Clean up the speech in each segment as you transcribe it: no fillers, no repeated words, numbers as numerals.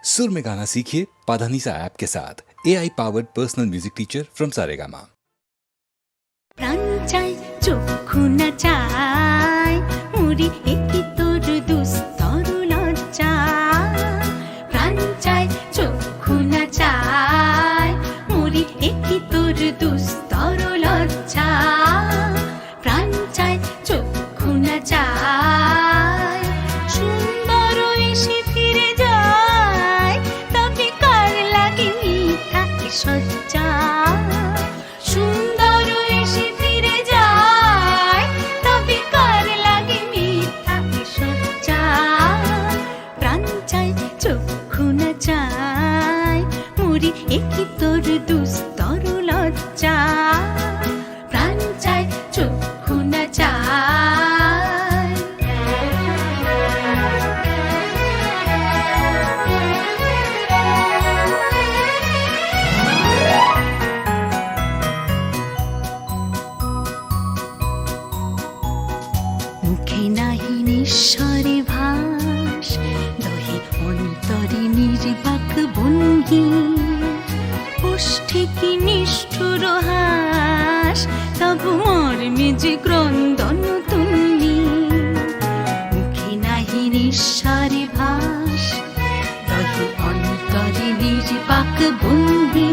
सुर में गाना सीखिए पाधानीसा ऐप के साथ AI powered personal music teacher from Saregama. প্রাণ চায় চক্ষু না চায় মুড়ি একই তোর দুস্তর লজ্জা প্রাণ চায় চক্ষু না চায় মুড়ি একই তোর দুস্তর লজ্জা প্রাণ চায় চক্ষু না চায় সুন্দর এসে ফিরে যায় তবে কার লাগে মিথ্যা সজ্জা একই তোর দুস্তর লজ্জা প্রাণ চায় চক্ষু না চায় মুখে নাহি নিঃস্বরে ভাস দহে অন্তরে নির্বাক ভঙ্গি ওষ্ঠে কি নিষ্ঠুর হাস তবু মর্মে যে ক্রন্দন তুল্লি মুখে নাহি নিঃস্বরে ভাস দহে অন্তরে নির্বাক ভঙ্গি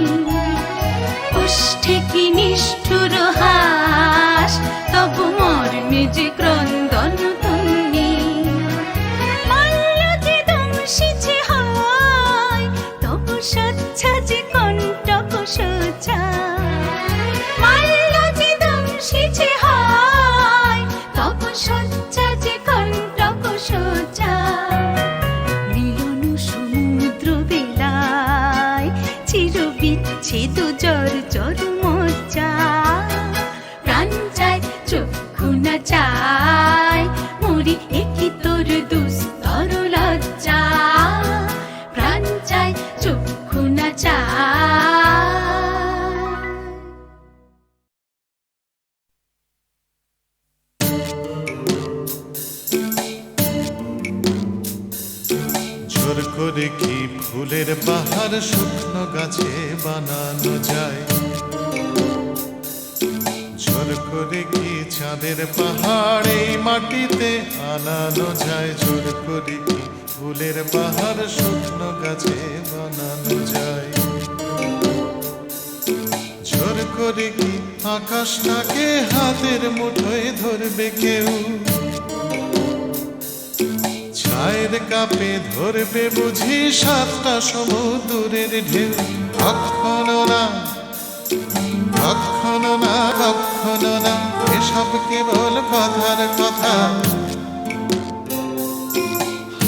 ওষ্ঠে কি নিষ্ঠুর হাস তবু মর্মে যে ক্রন্দন তুল্লি মাল্য যে দংশিছে হয় তবু সচ্ছা যে কণ্টক সোজা মাল্য যে দংশিছে হয় তবু সচ্ছা যে কণ্টক সোজা মিলন সমুদ্র বেলায় চির বিচ্ছেদ জর জর মজ্জা প্রাণ চায় চক্ষু না চায় মুড়ি একই তোর দুস্তর লজ্জা প্রাণ চায় চক্ষু না চায় জোর করে কি ফুলের বাহার শুকনো গাছে বানানো যায় জোর করে কি চাঁদের পাহাড় এই মাটিতে আনানো যায় জোর করে কি ফুলের বাহার শুকনো গাছে বানানো যায় জোর করে কি আকাশটাকে হাতের মুঠোয় ধরবে কেউ ছায়ের কাপে ধরবে বুঝি সাতটা সমুদ্রের ঢেউ কখনো না কখনো না কখনো না এসব কেবল কথার কথা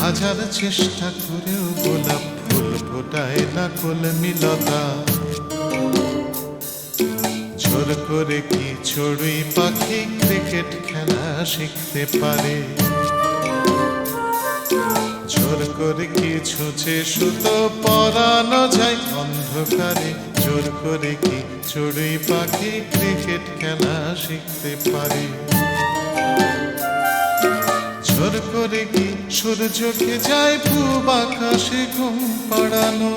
হাজার চেষ্টা করেও গোলাপ ফুল ফোটায় না কলমিলতা জোর করে কি চড়ুই পাখি ক্রিকেট খেলা শিখতে পারে জোর করে কি ছুঁচে সুতো পরানো যায় অন্ধকারে জোর করে কি চড়ুই পাখি ক্রিকেট খেলা শিখতে পারে জোর করে কি সূর্যকে যায় পূব আকাশে ঘুম পাড়ানো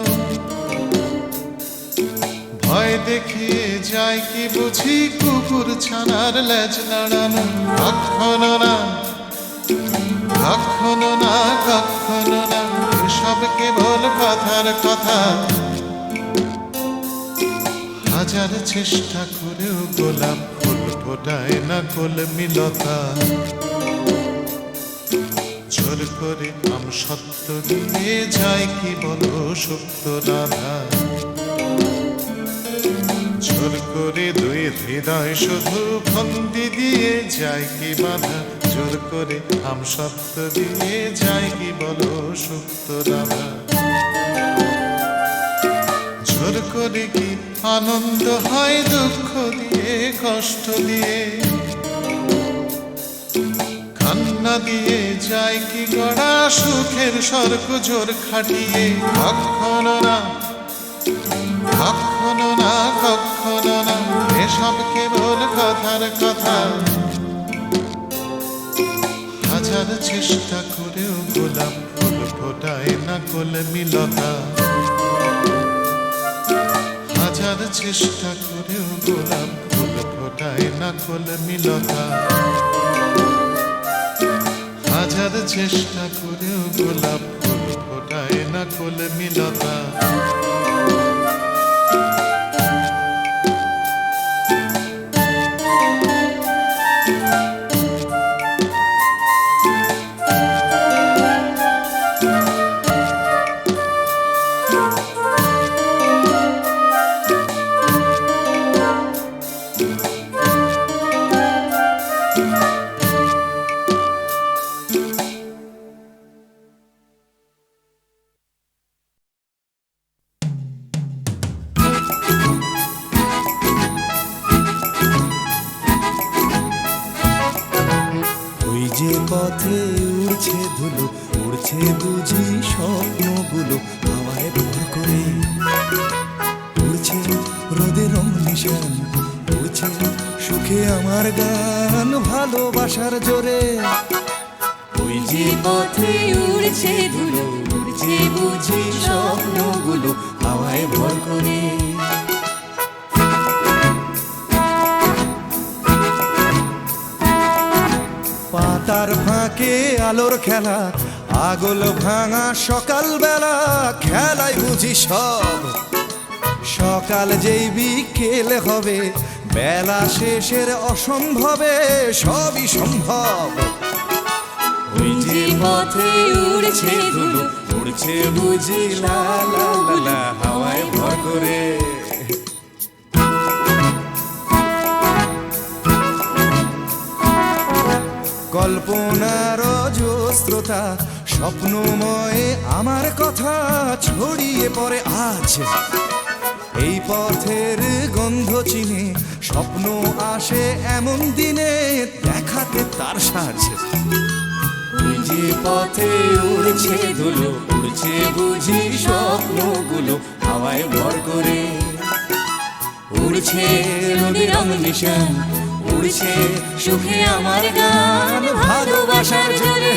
ভয় দেখিয়ে যায় কি বুঝি কুকুর ছানার লেজ নাড়ানো কখনো না কখনো না কখনো না এসব কেবল কথার কথা হাজার চেষ্টা করেও গোলাপ ফুল ফোটায় না কলমিলতা জোর করে আম সত্য দিয়ে যায় কি বলো সুপ্ত রাধা জোর করে দুই হৃদয় শুধু ফন্দি দিয়ে যায় কি বাধা জোর করে আম সত্য দিয়ে যায় কি বলো সুপ্ত রাধা জোর করে কি আনন্দ হয় দুঃখ দিয়ে কষ্ট দিয়ে কান্না দিয়ে যায় কি গড়া সুখের স্বর্গ জোর খাটিয়ে কখনো না কখনো না কখনো না এসব কেবল কথার কথা হাজার চেষ্টা করেও গোলাপ ফুল ফোটায় না কলমিলতা। হাজার চেষ্টা করেও গোলাপ ফুল ফোটায় না কলমিলতা। হাজার চেষ্টা করেও গোলাপ ফুল ফোটায় না কলমিলতা। ওই যে পথে উড়ছে ধুলো, উড়ছে বুঝি স্বপ্নগুলো হাওয়ায় ভর করে। উড়ছে রোদের রং নিশান, উড়ছে সুখে আমার গান ভালোবাসার জোরে। ওই যে পথে উড়ছে ধুলো, উড়ছে বুঝি স্বপ্নগুলো হাওয়ায় ভর করে। পাতার ফাঁকে আলোর খেলা, আগল ভাঙা সকালবেলা খেলায় বুঝি সব। সকাল যেই বিকেল হবে, বেলা শেষের অসম্ভবে সবই সম্ভব। ওই যে পথে উড়ছে ধুলো, উড়ছে বুঝি লা লা লা লা হাওয়ায় ভর করে। কল্পনার অজস্রতা স্বপ্নময় আমার কথা ছড়িয়ে পড়ে আজ। এই পথের গন্ধ চিনে স্বপ্ন আসে এমন দিনে দেখাতে তার সাজ। ওই যে পথে উড়ছে ধুলো, উড়ছে বুঝি স্বপ্নগুলো হাওয়ায় ভর করে। উড়ছে রোদের রং নিশান, উড়ছে সুখে আমার গান ভালোবাসার জোরে।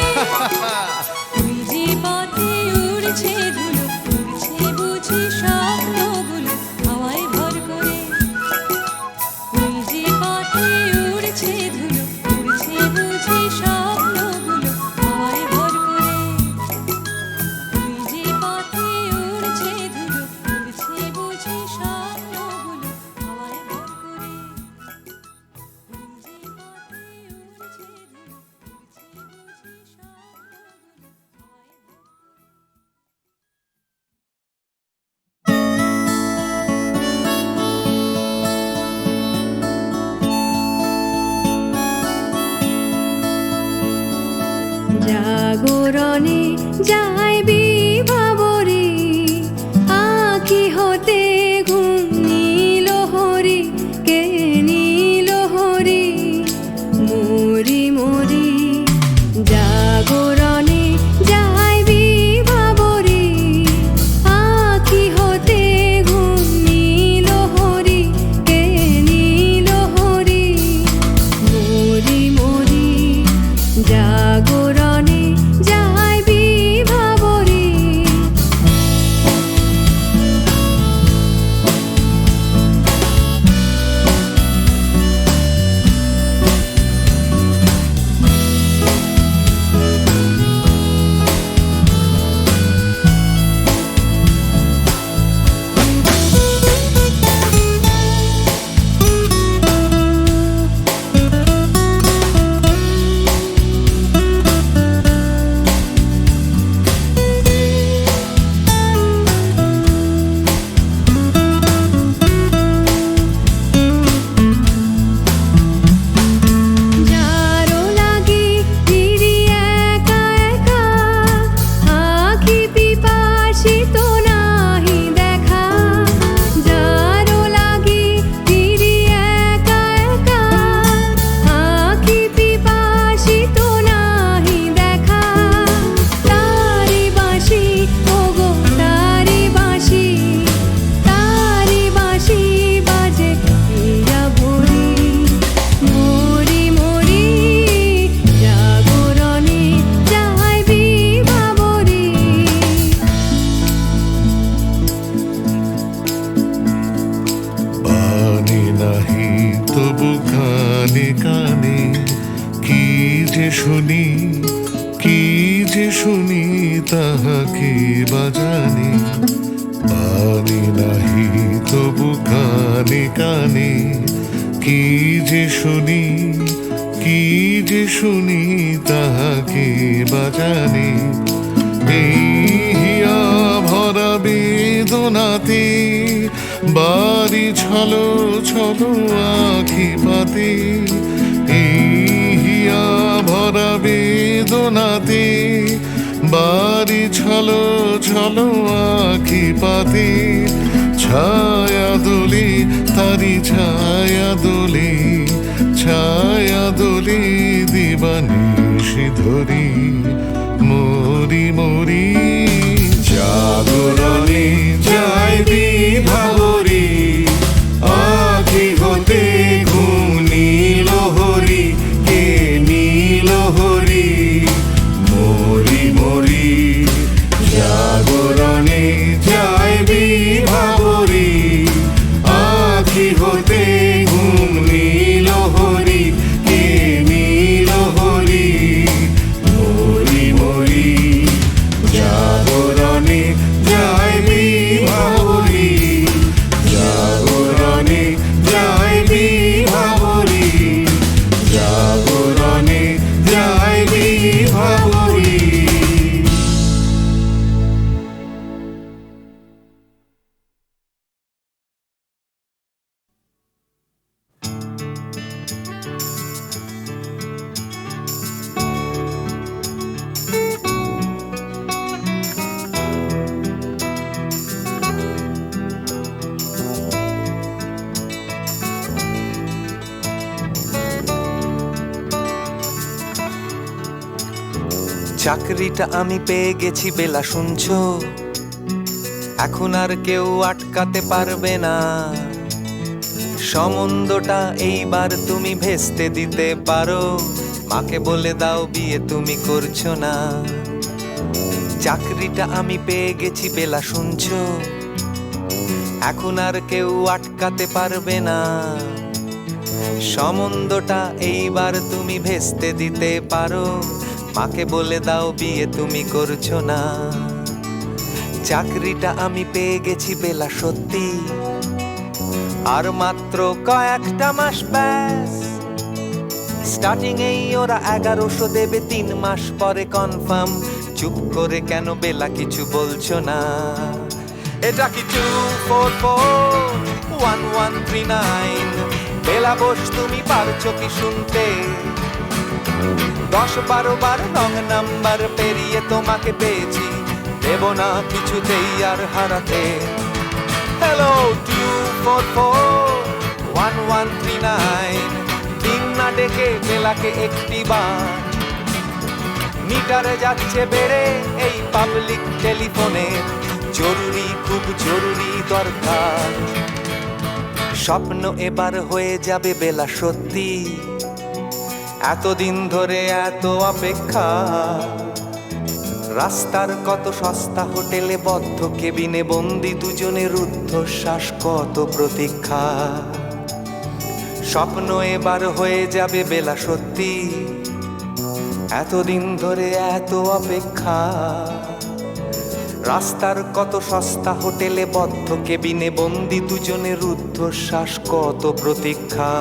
তুই যে পথে উড়ছে ধুলো, উড়ছে বুঝি স্বপ্নগুলো হাওয়ায় ভর করে। তুই যে পথে উড়ছে ধুলো, উড়ছে বুঝি স্বপ্নগুলো হাওয়ায় ভর করে। তুই যে পথে উড়ছে ধুলো, উড়ছে বুঝি স্বপ্নগুলো হাওয়ায় ভর করে। জাগরণে যায় বিভাবরে, আঁখি হতে ঘুম নীল হরি, কে নীল হরি মরি মরি। জাগরণে যায় বিভাবরে, আঁখি হতে ঘুম নীল হরি, কে নীল হরি মরি মরি। জাগরণে যায় বিভাবরে, কানে কি যে শুনি, কি যে শুনি তাহাকে বাজানে। পানি নাহি তবু কানে কানে কি যে শুনি, কি যে শুনি তাহাকে বাজানে। এই হিয়া ভরা বেদনাতে বাড়ি ছলো ছলো আখি পাতে। এই হিয়া ভরা বেদনাতে বাড়ি ছলো ছলো আখি পাতে। ছায়া দোলে তারি ছায়া দোলে, ছায়া দোলে দিবানিশি ধরি মরি মরি। জাগরণে যায় বিভাবরী, আখি হতে ঘুম নীল হরি, কে নীল হরি মরি মরি। জাগরণে যায় বিভাবরী, আখি হতে ঘুম নীল হরি, কে নীল হরি মরি মরি। জাগরণে যায় বিভাবরী, জাগরণে যায় বিভাবরী, জাগরণে যায় বিভাবরী। চাকরিটা আমি পেয়ে গেছি বেলা, শুনছো? এখন আর কেউ আটকাতে পারবে না। সম্বন্ধটা এইবার তুমি ভেস্তে দিতে পারো, মাকে বলে দাও বিয়ে তুমি করছো না। চাকরিটা আমি পেয়ে গেছি বেলা, শুনছো? এখন আর কেউ আটকাতে পারবে না। সম্বন্ধটা এইবার তুমি ভেস্তে দিতে পারো, মাকে বলে দাও বিয়ে তুমি করছো না। চাকরিটা আমি পেয়ে গেছি বেলা, সত্যি আর মাত্র কয়েকটা মাস ব্যাস। স্টার্টিং এই ওরা 1100 দেবে, 3 মাস পরে কনফার্ম। চুপ করে কেন বেলা কিছু বলছো না? এটা কি 2441139? বেলা বোস তুমি পারছো কি শুনতে? 10-12 বার রং নাম্বার পেরিয়ে তোমাকে পেয়েছি, দেব না কিছুতেই আর হারাতে। হ্যালো 2441139, দিন না ডেকে বেলাকে একটি বার। মিটারে যাচ্ছে বেড়ে এই পাবলিক টেলিফোনে, জরুরি খুব জরুরি দরকার। স্বপ্ন এবার হয়ে যাবে বেলা, সত্যি এতদিন ধরে এত অপেক্ষা। রাস্তার কত সস্তা হোটেলে বদ্ধ কেবিনে বন্দি দুজনের রুদ্ধশ্বাস, কত প্রতীক্ষা। স্বপ্ন এবার হয়ে যাবে বেলা, সত্যি এতদিন ধরে এত অপেক্ষা। রাস্তার কত সস্তা হোটেলে বদ্ধ কেবিনে বন্দি দুজনের রুদ্ধশ্বাস, কত প্রতীক্ষা।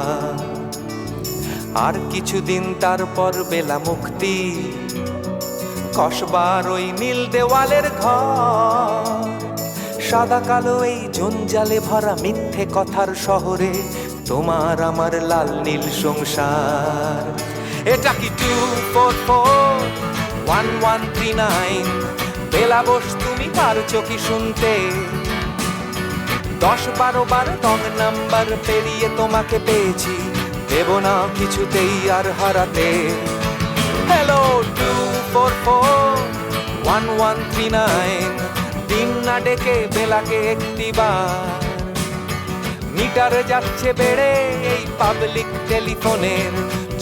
আর কিছুদিন তারপর বেলা মুক্তি, কসবার ওই নীল দেওয়ালের ঘর। সাদা কালো এই জঞ্জালে ভরা মিথ্যে কথার শহরে তোমার আমার লাল নীল সংসার। এটা কি 2441139? বেলা বোস তুমি পারছো কি শুনতে? 10-12 বার রং নাম্বার পেরিয়ে তোমাকে পেয়েছি, দেব না কিছুতেই আর হারাতে। হ্যালো 2441139, দিন না ডেকে বেলাকে একটি বার। মিটারে যাচ্ছে বেড়ে এই পাবলিক টেলিফোনের,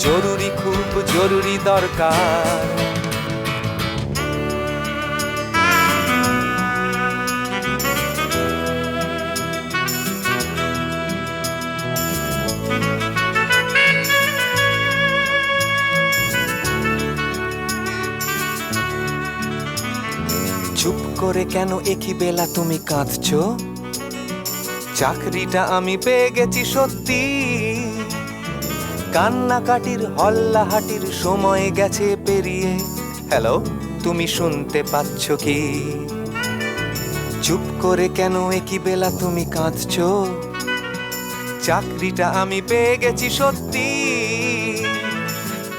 জরুরি খুব জরুরি দরকার। করে কেন একই বেলা তুমি কাঁদছো? চাকরিটা আমি পেয়ে গেছি সত্যি, কান্নাকাটির হল্লাহাটির সময় গেছে পেরিয়ে। হ্যালো, তুমি শুনতে পাচ্ছ কি? চুপ করে কেন একই বেলা তুমি কাঁদছো? চাকরিটা আমি পেয়ে গেছি সত্যি,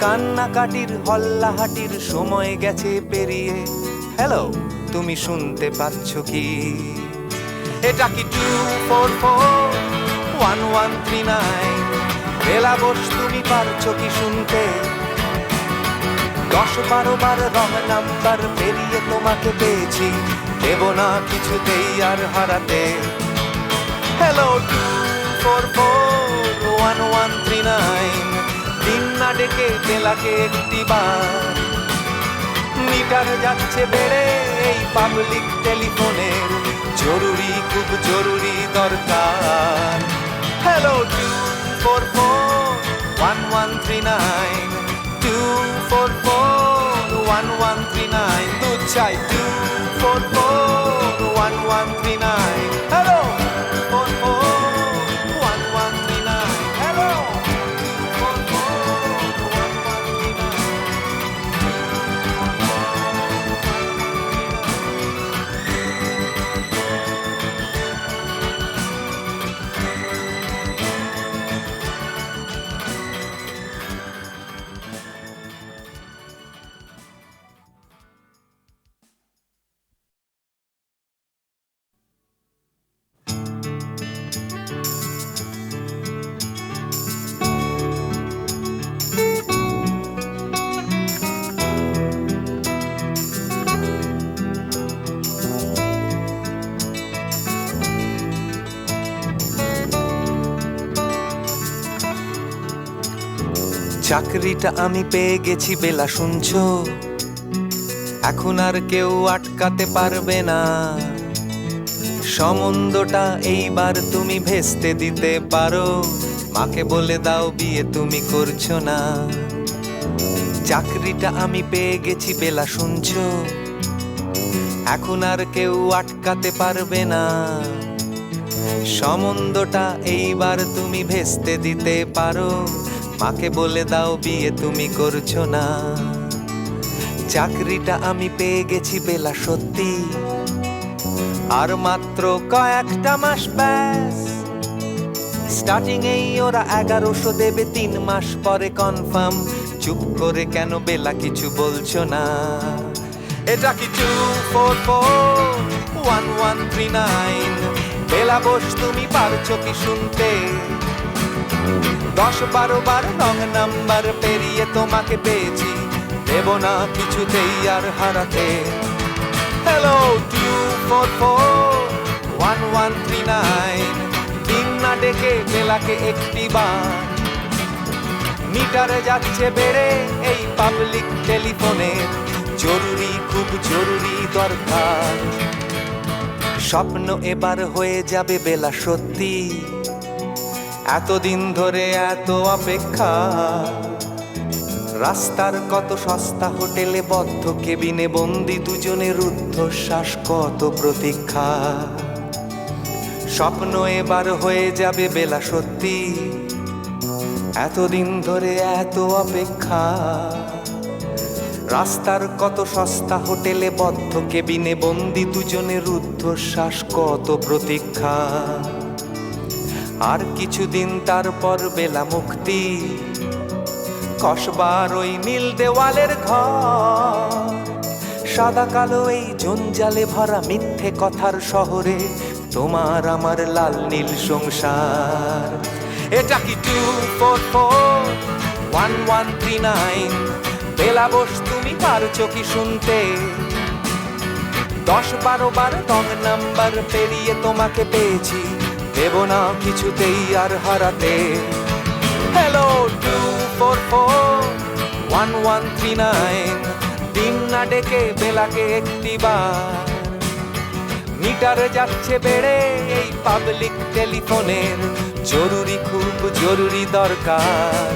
কান্নাকাটির হল্লাহাটির সময় গেছে পেরিয়ে। হ্যালো, তুমি শুনতে পাচ্ছ কি? এটা কি 244-1139? বেলা বস তুমি পারছো কি শুনতে? 10-12 বার রং নাম্বার পেরিয়ে তোমাকে পেয়েছি, দেব না কিছুতেই আর হারাতে। হ্যালো 244-1139, দিন না ডেকে বেলাকে একটি বার। মিটার যাচ্ছে বেড়ে এই পাবলিক টেলিফোনের, জরুরি খুব জরুরি দরকার। হ্যালো 244-1139, 244-1139, দুধ চাই 244-1139। Hello 244-1139, hello 244-1139। চাকরিটা আমি পেয়ে গেছি বেলা শুনছো? এখন আর কেউ আটকাতে পারবে না, সম্বন্ধটা এইবার তুমি ভেস্তে দিতে পারো। মাকে বলে দাও বিয়ে তুমি করছো না। চাকরিটা আমি পেয়ে গেছি বেলা শুনছো? এখন আর কেউ আটকাতে পারবে না, সম্বন্ধটা এইবার তুমি ভেস্তে দিতে পারো। মাকে বলে দাও বিয়ে তুমি করছো না। চাকরিটা আমি পেয়ে গেছি বেলা সত্যি, আর মাত্র কয়েকটা মাস ব্যাস। স্টার্টিং এই ওরা 1100 দেবে, 3 মাস পরে কনফার্ম। চুপ করে কেন বেলা কিছু বলছো না? এটা কি 244-1139? বেলা বস তুমি পারছো কি শুনতে? 10-12 বার রং নাম্বার পেরিয়ে তোমাকে পেয়েছি, দেব না কিছুতেই আর হারাতে। হ্যালো 244-1139, দিন না ডেকে বেলাকে একটি বার। মিটারে যাচ্ছে বেড়ে এই পাবলিক টেলিফোনের, জরুরি খুব জরুরি দরকার। স্বপ্ন এবার হয়ে যাবে বেলা সত্যি, এতদিন ধরে এত অপেক্ষা। রাস্তার কত সস্তা হোটেলে বদ্ধ কেবিনে বন্দি দুজনের রুদ্ধশ্বাস, কত প্রতীক্ষা। স্বপ্ন এবার হয়ে যাবে বেলা সত্যি, এতদিন ধরে এত অপেক্ষা। রাস্তার কত সস্তা হোটেলে বদ্ধ কেবিনে বন্দি দুজনের রুদ্ধশ্বাস, কত প্রতীক্ষা। আর কিছুদিন তারপর বেলা মুক্তি, কসবার ওই নীল দেওয়ালের ঘর। সাদা কালো এই জঞ্জালে ভরা মিথ্যে কথার শহরে, তোমার আমার লাল নীল সংসার। এটা কি 244-1139? বেলা বস তুমি পারছো কি শুনতে? 10-12 বার রং নাম্বার পেরিয়ে তোমাকে পেয়েছি, দেব না কিছুতেই আর হারাতে। হ্যালো 244-1139, দিন না ডেকে বেলাকে একটি বার। মিটার যাচ্ছে বেড়ে এই পাবলিক টেলিফোনের, জরুরি খুব জরুরি দরকার।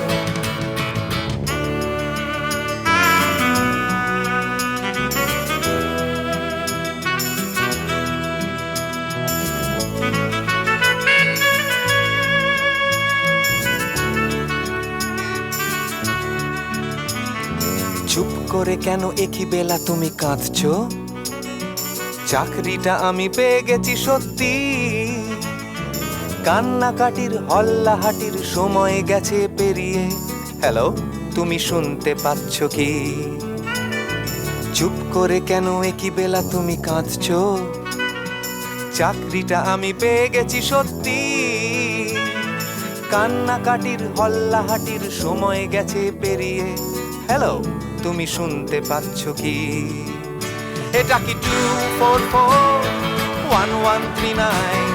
করে কেন একই বেলা তুমি কাঁদছো? চাকরিটা আমি পেয়ে গেছি সত্যি, কান্নাকাটির হল্লাহাটির সময় গেছে পেরিয়ে। হ্যালো, তুমি শুনতে পাচ্ছ কি? চুপ করে কেন একই বেলা তুমি কাঁদছো? চাকরিটা আমি পেয়ে গেছি সত্যি, কান্নাকাটির হল্লাহাটির সময় গেছে পেরিয়ে। হ্যালো, তুমি শুনতে পাচ্ছ কি? এটা কি 2441139?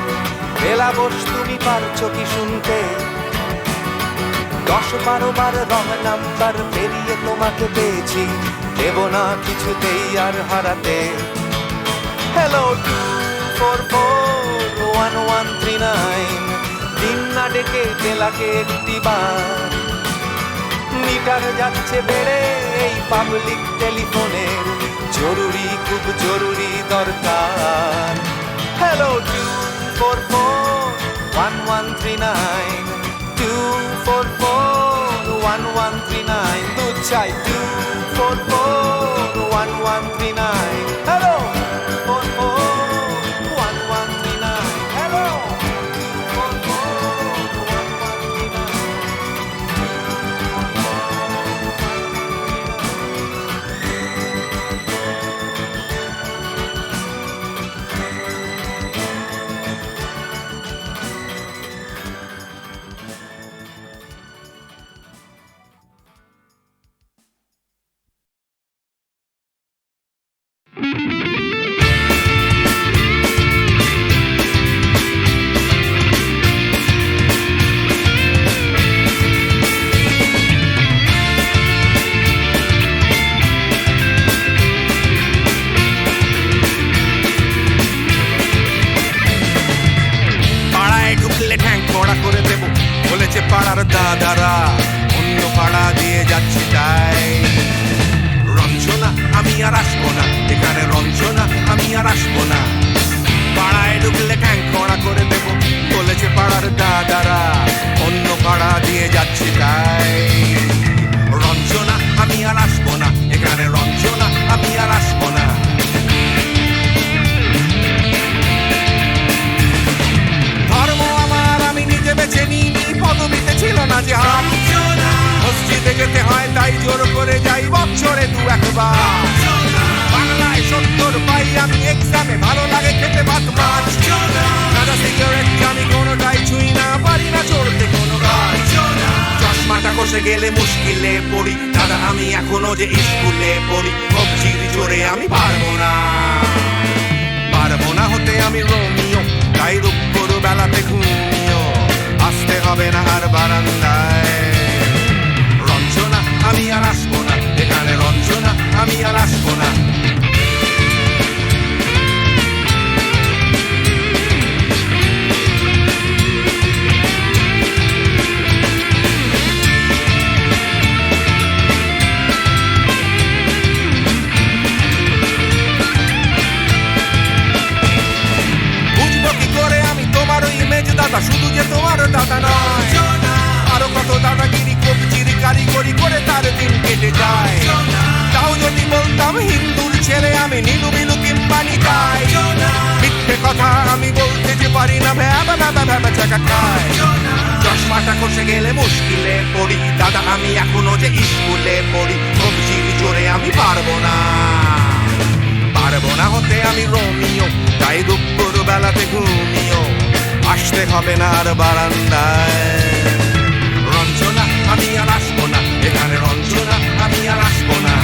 বেলা বস, তুমি পারছো কি শুনতে? 10-12 বার রং নাম্বার পেরিয়ে তোমাকে পেয়েছি, দেব না কিছুতেই আর হারাতে। হ্যালো 2441139, দিন না ডেকে বেলাকে একটি বার। মিটার যাচ্ছে বেড়ে এই পাবলিক টেলিফোনের, জরুরি খুব জরুরি দরকার। হ্যালো 2441139, 2441139, দুধ চাই 2441139। Hello 2441139, hello 2441139। পাড়ায় ঢুকলে ঠ্যাং কড়া করে দেব বলেছে পাড়ার দাদারা, অন্য পাড়া দিয়ে যাচ্ছি তাই। রঞ্জনা আমি আর আসবো না, এখানে রঞ্জনা আমি আর আসবো না। পাড়ায় ঢুকলে ঠ্যাং কড়া করে দেব বলেছে পাড়ার দাদারা, অন্য পাড়া দিয়ে যাচ্ছি তাই। রঞ্জনা আমি আর আসবো না, এখানে রঞ্জনা আমি আর আসবো না। ধর্ম আমার আমি নিজে বেছে নিইনি, পদবিতে ছিল না যে হাত। মসজিদে যেতে হয় তাই জোর করে যাই বছরে 2-1 বার। বাংলায় 70 পাই আমি এক্সামে, ভালো লাগে খেতে ভাত মাছ। দাদা সিগারেট আমি কোনোটাই ছুঁই না, পারি না চড়তে কোনো গাছ। চশমাটা কষে গেলে মুশকিলে পড়ি, দাদা আমি এখনো যে স্কুলে পড়ি। কবজির জোরে আমি পারবো না, পারবো না হতে আমি রোমিও, তাই দুপুর বেলাতে ঘুমিও, আসতে হবে না আর বারান্দায়। রঞ্জনা আমি আর আসবো না, এখানে রঞ্জনা আমি আর আসবো না। বুঝবো কি করে আমি তোমার ইমেজ দাদা, শুধু যে তোমার দাদা নয়, আরো কত দাদাগিরি কবজির কারিগরি করে তার দিন কেটে যায়। তাও যদি বলতাম হিন্দুর ছেলে আমি, নীলু বিলু কিংবা নিতাই। মিথ্যে কথা আমি বলতে যে পারি না, ভ্যাবা ভ্যাবা ভ্যাবা চাকা খায়। চশমাটা কষে গেলে মুশকিলে পড়ি, দাদা আমি এখনো যে স্কুলে পড়ি। কবজির জোরে আমি পারবো না, পারবো না হতে আমি রোমিও, তাই দুপুর বেলাতে ঘুমিও, আসতে হবে না আর বারান্দায়। রঞ্জনা আমি আর আসবো না, এখানে রঞ্জনা আমি আর আসবো না।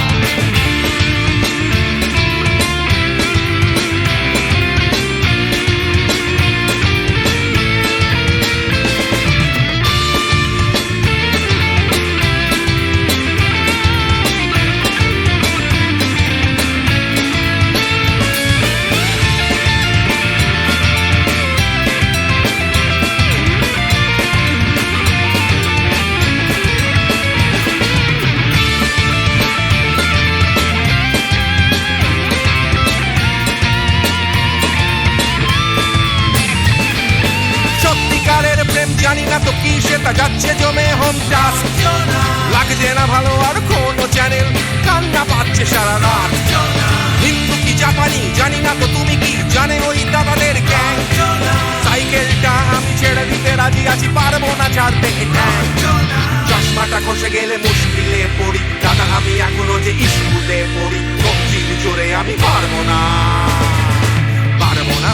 জানি না তো কি সেটা যাচ্ছে জমে হোম টাস্ক লাগছে না ভালো আর কোনো চ্যানেল কান্না পাচ্ছে সারা রাত হিন্দু কি জাপানি জানি না তো তুমি কি জানে ওই দাদাদের গ্যাং সাইকেলটা আমি ছেড়ে দিতে রাজি আছি পারবো না ছাড়তে এটা চশমাটা খসে গেলে মুশকিলে পড়ি দাদা আমি এখনো যে স্কুলে পড়ি কবজির জোরে আমি পারবো না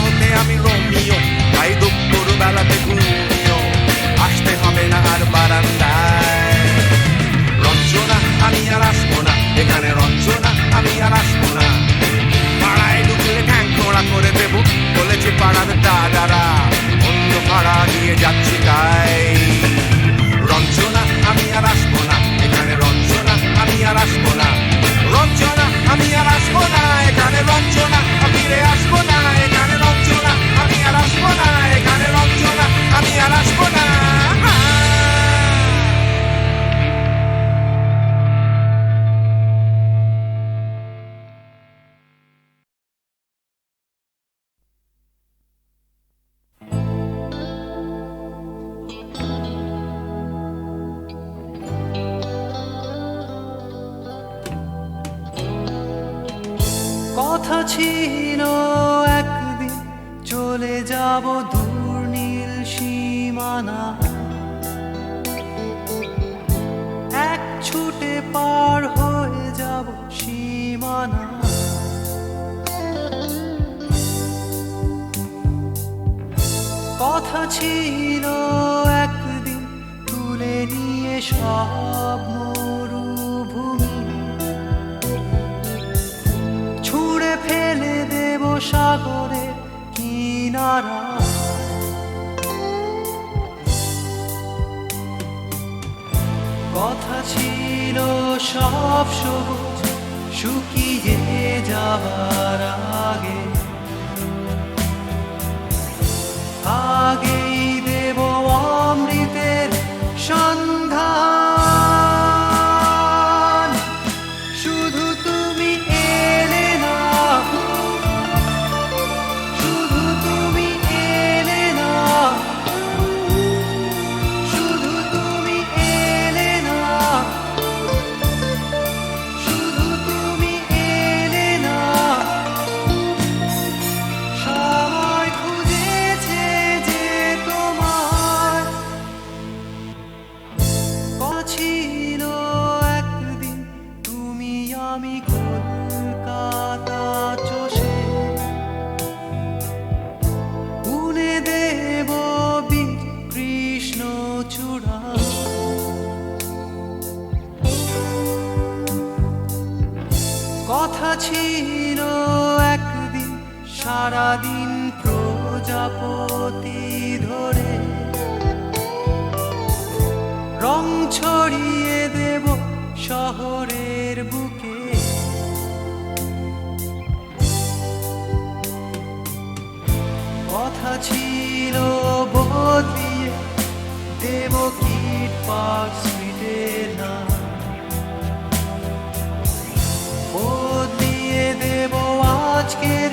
হতে আমি রোমিও তাই দুপুর বেলাতে ঘুমিও আসতে হবে না আর বারান্দায় রঞ্জনা আমি আর আসবো না এখানে রঞ্জনা আমি আর আসবো না পাড়ায় ঢুকলে ঠ্যাং খোঁড়া করে দেবো বলেছে পাড়ার দাদারা অন্য পাড়া দিয়ে যাচ্ছি তাই রঞ্জনা আমি আর আসবো না এখানে রঞ্জনা আমি আর আসবো না রঞ্জনা আমি আর আসবো না এখানে রঞ্জনা ফিরে আসবো না এখানে রঞ্জনা আমি আর আসবো না এখানে রঞ্জনা আমি আর আসবো না কথা ছিল একদিন চলে যাব দূর নীল সীমানা এক ছুটে পার হয়ে যাব সীমানা কথা ছিল একদিন তুলে নিয়ে সব মরুভূমি ছুঁড়ে ফেলে দেব সাগরের কিনারা কথা ছিল সব সবুজ শুকিয়ে যাবার আগে আগেই দেব অমৃতের সন্ধান শুধু তুমি এলে না শুধু তুমি এলে না শুধু তুমি এলে না শুধু তুমি এলে না সময় খুঁজেছে যে তোমার ছিল একদিন তুমি আমি কলকাতা চষে উনে দেব বীর কৃষ্ণ চূড়া কথা ছিল একদিন সারাদিন প্রজাপতি ধরে রং ছড়িয়ে দেব শহরের বুকে কথা ছিল বদলিয়ে দেব কিট পার্ক স্ট্রিটের নাম বদলিয়ে দেব আজকের